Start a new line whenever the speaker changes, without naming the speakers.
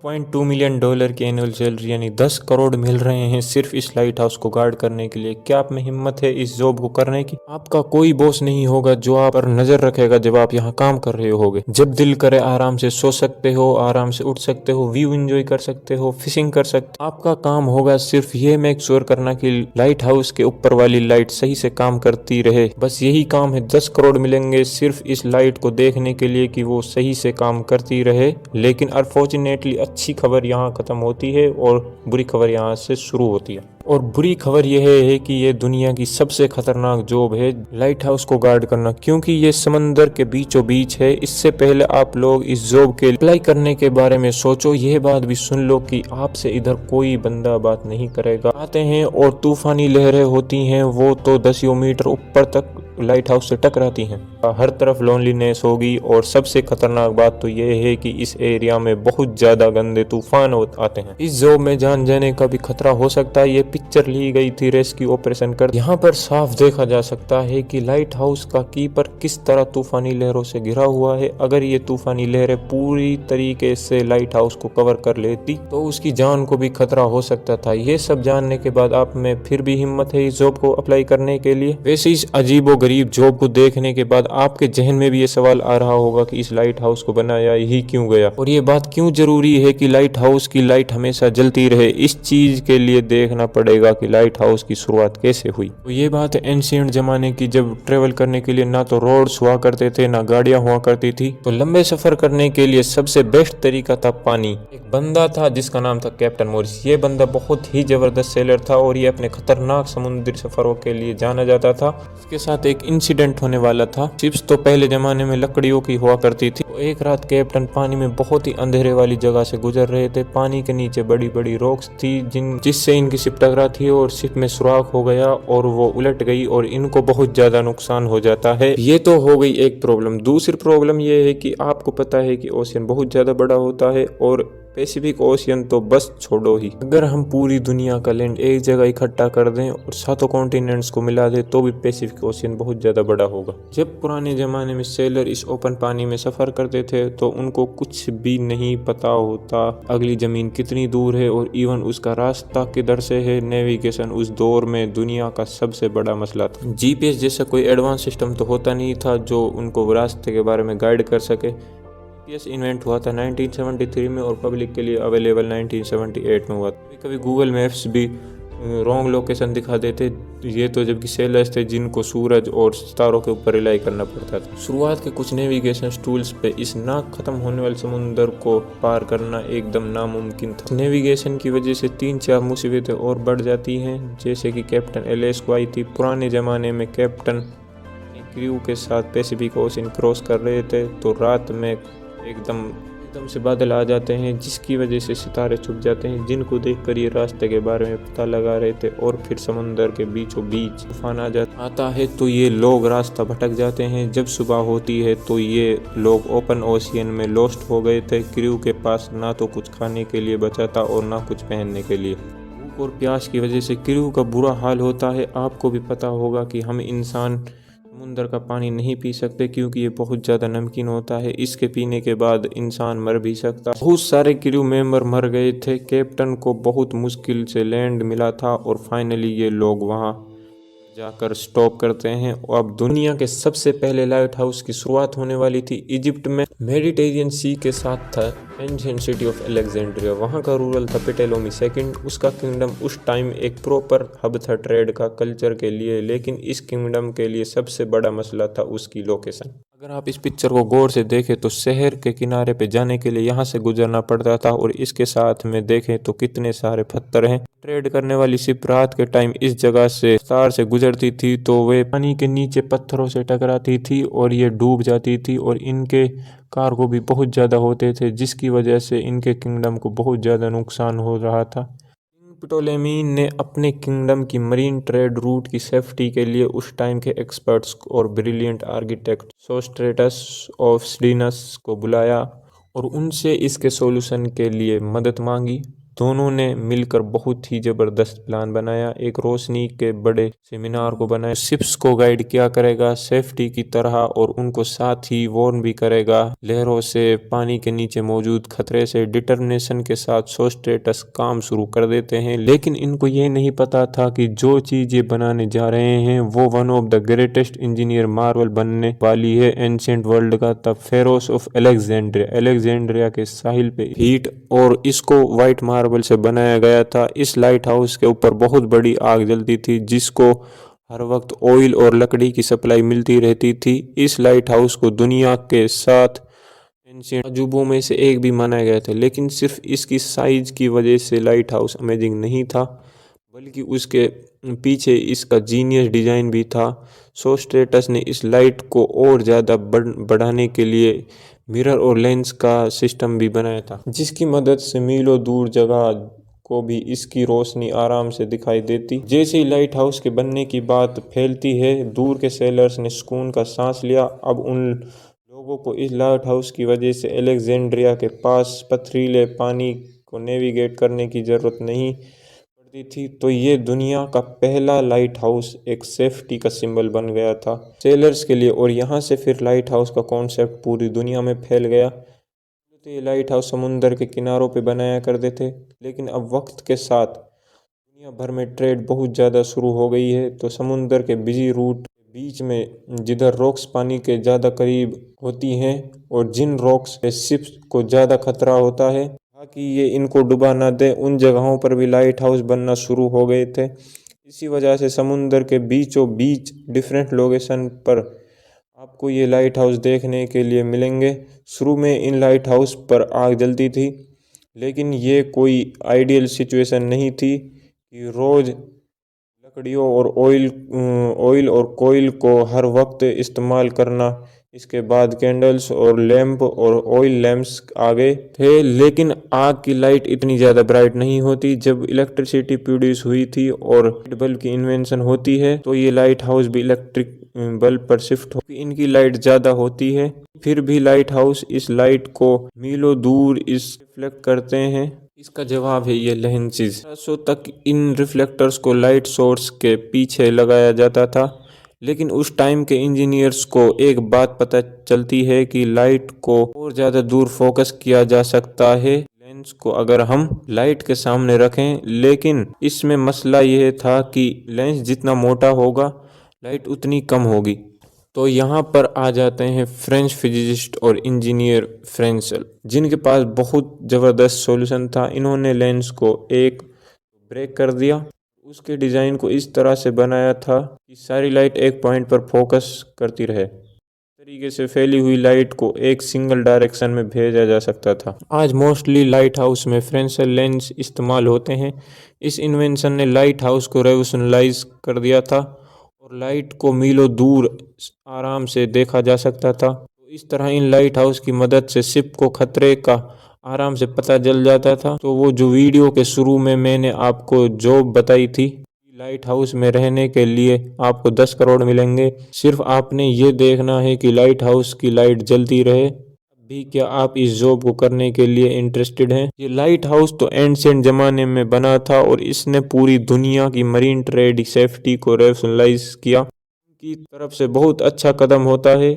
$2 million की annual salary यानी 10 करोड़ मिल रहे हैं सिर्फ इस लाइट हाउस को गार्ड करने के लिए। क्या आप में हिम्मत है इस जॉब को करने की? आपका कोई बॉस नहीं होगा जो आप पर नजर रखेगा जब आप यहाँ काम कर रहे होगे। जब दिल करे आराम से सो सकते हो, आराम से उठ सकते हो, व्यू एंजॉय कर सकते हो, फिशिंग कर सकते हो। आपका काम होगा सिर्फ ये मेक श्योर करना कि लाइट हाउस के ऊपर वाली लाइट सही से काम करती रहे। बस यही काम है। 10 करोड़ मिलेंगे सिर्फ इस लाइट को देखने के लिए कि वो सही से काम करती रहे। लेकिन अनफॉर्चुनेटली अच्छी खबर यहाँ खत्म होती है और बुरी खबर यहाँ से शुरू होती है। और बुरी खबर यह है कि ये दुनिया की सबसे खतरनाक जॉब है लाइट हाउस को गार्ड करना, क्योंकि ये समंदर के बीचों बीच है। इससे पहले आप लोग इस जॉब के अप्लाई करने के बारे में सोचो। यह बात भी सुन लो कि आपसे इधर कोई बंदा बात नहीं करेगा। आते हैं और तूफानी लहरें होती हैं, वो तो 10 मीटर ऊपर तक लाइट हाउस से टकराती हैं। हर तरफ लोनलीनेस होगी और सबसे खतरनाक बात तो यह है कि इस एरिया में बहुत ज्यादा गंदे तूफान आते हैं। इस जॉब में जान जाने का भी खतरा हो सकता है। ये पिक्चर ली गई थी रेस्क्यू ऑपरेशन कर। यहाँ पर साफ देखा जा सकता है कि लाइट हाउस का कीपर किस तरह तूफानी लहरों से घिरा हुआ है। अगर ये तूफानी लहरें पूरी तरीके से लाइट हाउस को कवर कर लेती तो उसकी जान को भी खतरा हो सकता था। ये सब जानने के बाद आप में फिर भी हिम्मत है इस जॉब को अप्लाई करने के लिए? वैसे इस अजीबो गरीब जॉब को देखने के बाद आपके जहन में भी ये सवाल आ रहा होगा कि इस लाइट हाउस को बनाया ही क्यों गया और ये बात क्यों जरूरी है कि लाइट हाउस की लाइट हमेशा जलती रहे। इस चीज के लिए देखना पड़ेगा कि लाइट हाउस की शुरुआत कैसे हुई। तो ये बात है एंशिएंट जमाने की, जब ट्रेवल करने के लिए ना तो रोड्स हुआ करते थे ना गाड़ियां हुआ करती थी। तो लंबे सफर करने के लिए सबसे बेस्ट तरीका था पानी। एक बंदा था जिसका नाम था कैप्टन मॉरिस। ये बंदा बहुत ही जबरदस्त सेलर था और ये अपने खतरनाक समुद्री सफरों के लिए जाना जाता था। इसके साथ एक इंसिडेंट होने वाला था। शिप्स तो पहले जमाने में लकड़ियों की हुआ करती थी। तो एक रात कैप्टन पानी में बहुत ही अंधेरे वाली जगह से गुजर रहे थे। पानी के नीचे बड़ी बड़ी रॉक्स थी जिससे इनकी शिप टकरा थी और शिप में सुराख हो गया और वो उलट गई और इनको बहुत ज्यादा नुकसान हो जाता है। ये तो हो गई एक प्रॉब्लम। दूसरी प्रॉब्लम ये है कि आपको पता है कि ओशियन बहुत ज्यादा बड़ा होता है और पैसिफिक ओशियन तो बस छोड़ो ही। अगर हम पूरी दुनिया का लैंड एक जगह इकट्ठा कर दें और सातों कॉन्टिनेंट्स को मिला दें तो भी पैसिफिक ओशियन बहुत ज्यादा बड़ा होगा। जब पुराने जमाने में सेलर इस ओपन पानी में सफर करते थे तो उनको कुछ भी नहीं पता होता अगली जमीन कितनी दूर है और इवन उसका रास्ता किधर से है। नेविगेशन उस दौर में दुनिया का सबसे बड़ा मसला था। जीपीएस जैसा कोई एडवांस सिस्टम तो होता नहीं था जो उनको रास्ते के बारे में गाइड कर सके। जीपीएस इन्वेंट हुआ था 1973 में और पब्लिक के लिए अवेलेबल 1978 में हुआ था। कभी गूगल मैप्स भी रॉन्ग लोकेशन दिखा देते। ये तो जबकि सेलर्स थे जिनको सूरज और सितारों के ऊपर रिलाई करना पड़ता था। शुरुआत के कुछ नेविगेशन टूल्स पे इस ना खत्म होने वाले समुंदर को पार करना एकदम नामुमकिन था। नेविगेशन की वजह से 3-4 मुसीबतें और बढ़ जाती हैं, जैसे कि कैप्टन एलेस को आई थी। पुराने ज़माने में कैप्टन क्रू के साथ पैसिफिक ओशियन क्रॉस कर रहे थे तो रात में एकदम से बादल आ जाते हैं जिसकी वजह से सितारे छुप जाते हैं, जिनको देखकर ये रास्ते के बारे में पता लगा रहे थे। और फिर समुंदर के बीचों बीच तूफान आता है तो ये लोग रास्ता भटक जाते हैं। जब सुबह होती है तो ये लोग ओपन ओशियन में लॉस्ट हो गए थे। क्रू के पास ना तो कुछ खाने के लिए बचा था और ना कुछ पहनने के लिए। भूख और प्यास की वजह से क्रू का बुरा हाल होता है। आपको भी पता होगा कि हम इंसान समुंदर का पानी नहीं पी सकते क्योंकि ये बहुत ज़्यादा नमकीन होता है। इसके पीने के बाद इंसान मर भी सकता। बहुत सारे क्रू मेंबर मर गए थे। कैप्टन को बहुत मुश्किल से लैंड मिला था और फाइनली ये लोग वहाँ जाकर स्टॉप करते हैं। अब दुनिया के सबसे पहले लाइट हाउस की शुरुआत होने वाली थी इजिप्ट में। मेडिटेरियन सी के साथ था एंशिएंट सिटी ऑफ अलेक्जेंड्रिया। वहाँ का रूरल था प्टोलेमी सेकंड। उसका किंगडम उस टाइम एक प्रॉपर हब था ट्रेड का, कल्चर के लिए। लेकिन इस किंगडम के लिए सबसे बड़ा मसला था उसकी लोकेशन। अगर आप इस पिक्चर को गौर से देखें तो शहर के किनारे पे जाने के लिए यहाँ से गुजरना पड़ता था और इसके साथ में देखें तो कितने सारे पत्थर हैं। ट्रेड करने वाली शिप रात के टाइम इस जगह से तार से गुजरती थी तो वे पानी के नीचे पत्थरों से टकराती थी और ये डूब जाती थी और इनके कार्गो भी बहुत ज़्यादा होते थे, जिसकी वजह से इनके किंगडम को बहुत ज़्यादा नुकसान हो रहा था। प्टोलेमी ने अपने किंगडम की मरीन ट्रेड रूट की सेफ्टी के लिए उस टाइम के एक्सपर्ट्स और ब्रिलियंट आर्किटेक्ट सोस्ट्रेटस ऑफ सिडीनस को बुलाया और उनसे इसके सॉल्यूशन के लिए मदद मांगी। दोनों ने मिलकर बहुत ही जबरदस्त प्लान बनाया। एक रोशनी के बड़े सेमिनार को बनाया, शिप्स को गाइड किया करेगा सेफ्टी की तरह, और उनको साथ ही वार्न भी करेगा लहरों से, पानी के नीचे मौजूद खतरे से। डिटर्मिनेशन के साथ सोस्ट्रेटस काम शुरू कर देते हैं, लेकिन इनको ये नहीं पता था कि जो चीज ये बनाने जा रहे हैं वो one of the greatest engineer Marvel बनने वाली है एंशिएंट वर्ल्ड का। द फेरोस ऑफ अलेक्जेंड्रिया के साहिल पे हीट, और इसको व्हाइट मार्बल से बनाया गया था। इस लाइट हाउस के ऊपर बहुत बड़ी आग जलती थी जिसको हर वक्त ऑयल और लकड़ी की सप्लाई मिलती रहती थी। इस लाइट हाउस को दुनिया के 7 एंशिएंट अजूबों में से एक भी माना गया था, लेकिन सिर्फ इसकी साइज की वजह से लाइट हाउस अमेजिंग नहीं था, बल्कि उसके पीछे इसका जीनियस डिजाइन भी था। सोस्ट्रेटस ने इस लाइट को और ज़्यादा बढ़ाने के लिए मिरर और लेंस का सिस्टम भी बनाया था, जिसकी मदद से मीलों दूर जगह को भी इसकी रोशनी आराम से दिखाई देती। जैसे ही लाइट हाउस के बनने की बात फैलती है, दूर के सेलर्स ने सुकून का सांस लिया। अब उन लोगों को इस लाइट हाउस की वजह से अलेक्जेंड्रिया के पास पथरीले पानी को नेविगेट करने की ज़रूरत नहीं पड़ती थी। तो ये दुनिया का पहला लाइट हाउस एक सेफ्टी का सिंबल बन गया था सेलर्स के लिए, और यहाँ से फिर लाइट हाउस का कॉन्सेप्ट पूरी दुनिया में फैल गया। तो ये लाइट हाउस समुंदर के किनारों पे बनाया करते थे, लेकिन अब वक्त के साथ दुनिया भर में ट्रेड बहुत ज़्यादा शुरू हो गई है। तो समुंदर के बिजी रूट के बीच में जिधर रॉक्स पानी के ज़्यादा करीब होती हैं और जिन रॉक्स पे शिप्स को ज़्यादा खतरा होता है ताकि ये इनको डुबा ना दे, उन जगहों पर भी लाइट हाउस बनना शुरू हो गए थे। इसी वजह से समुंदर के बीचों बीच डिफरेंट लोकेशन पर आपको ये लाइट हाउस देखने के लिए मिलेंगे। शुरू में इन लाइट हाउस पर आग जलती थी, लेकिन ये कोई आइडियल सिचुएशन नहीं थी कि रोज़ लकड़ियों और ऑयल और कोयल को हर वक्त इस्तेमाल करना। इसके बाद कैंडल्स और लैंप और ऑयल लैंप्स आ गए थे, लेकिन आग की लाइट इतनी ज़्यादा ब्राइट नहीं होती। जब इलेक्ट्रिसिटी प्रोड्यूस हुई थी और बल्ब की इन्वेंशन होती है, तो ये लाइट हाउस भी इलेक्ट्रिक बल्ब पर शिफ्ट हो, इनकी लाइट ज़्यादा होती है। फिर भी लाइट हाउस इस लाइट को मीलों दूर इस रिफ्लेक्ट करते हैं। इसका जवाब है ये लेंसेज। 1800 तक इन रिफ्लेक्टर्स को लाइट सोर्स के पीछे लगाया जाता था, लेकिन उस टाइम के इंजीनियर्स को एक बात पता चलती है कि लाइट को और ज़्यादा दूर फोकस किया जा सकता है लेंस को अगर हम लाइट के सामने रखें। लेकिन इसमें मसला यह था कि लेंस जितना मोटा होगा लाइट उतनी कम होगी। तो यहाँ पर आ जाते हैं फ्रेंच फिजिसिस्ट और इंजीनियर फ्रेंसल, जिनके पास बहुत ज़बरदस्त सॉल्यूशन था। इन्होंने लेंस को एक ब्रेक कर दिया, उसके डिज़ाइन को इस तरह से बनाया था कि सारी लाइट एक पॉइंट पर फोकस करती रहे। तरीके से फैली हुई लाइट को एक सिंगल डायरेक्शन में भेजा जा सकता था। आज मोस्टली लाइट हाउस में फ्रेंसल लेंस इस्तेमाल होते हैं। इस इन्वेंशन ने लाइट हाउस को रेवोल्यूशनलाइज कर दिया था और लाइट को मीलों दूर आराम से देखा जा सकता था। तो इस तरह इन लाइट हाउस की मदद से शिप को खतरे का आराम से पता चल जाता था। तो वो जो वीडियो के शुरू में मैंने आपको जॉब बताई थी, लाइट हाउस में रहने के लिए आपको 10 करोड़ मिलेंगे, सिर्फ आपने ये देखना है कि लाइट हाउस की लाइट जलती रहे। भी क्या आप इस जॉब को करने के लिए इंटरेस्टेड हैं? ये लाइट हाउस तो एंशिएंट ज़माने में बना था और इसने पूरी दुनिया की मरीन ट्रेड सेफ्टी को रेवोल्यूशनलाइज किया। की तरफ से बहुत अच्छा कदम होता है।